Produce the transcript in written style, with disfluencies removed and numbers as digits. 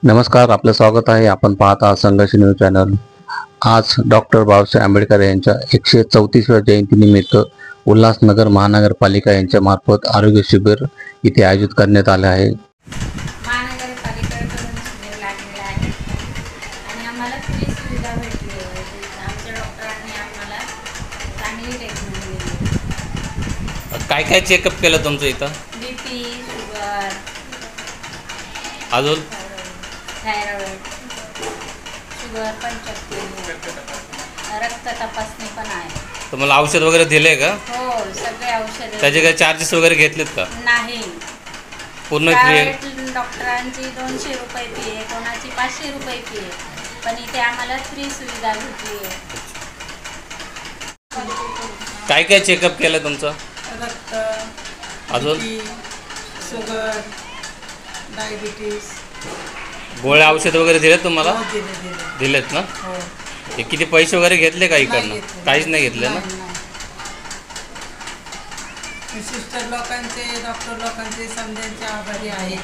नमस्कार, आपलं स्वागत आहे. आपण पाहत आहात संघर्ष न्यूज चॅनल. आज डॉक्टर बाबासाहेब आंबेडकर यांच्या 134व्या जयंतीनिमित्त उल्हासनगर महानगरपालिका यांच्या मार्फत आरोग्य शिबिर इथे आयोजित करण्यात आले आहे. महानगरपालिकेकडून शिबिर लागलेलं आहे आणि आम्हाला फ्री सुविधा भेटली आहे. आमच्या डॉक्टरांनी आम्हाला चांगली ट्रीटमेंट दिली. काय काय चेकअप केलं तुमचं इथं? BP, शुगर, अजून थायरॉइड, शुगर 75, रक्त तपासणी पण आहे. तुम्हाला औषध वगैरे दिले का? हो, सगळे औषधे. त्याचे काही चार्जेस वगैरे घेतलेत का? नाही. पूर्ण फ्री आहे? प्रायव्हेट डॉक्टरांची 200 रुपये फी आहे, कोणाची 500 रुपये फी आहे, पण इथे आम्हाला फ्री सुविधा भेटली आहे. काय काय चेकअप केलं तुमचं? रक्त, अजून BP, शुगर, डायबिटीस. गोळ्या औषध वगैरे दिलेत तुम्हाला? हो, दिले. दिलेत ना? हो. हे किती पैसे वगैरे घेतले का नाही इकडनं? घेतले. काहीच नाही घेतले ना? नाही. सिस्टर लोकांचे, डॉक्टर लोकांचे समजांचे आभारी आहे.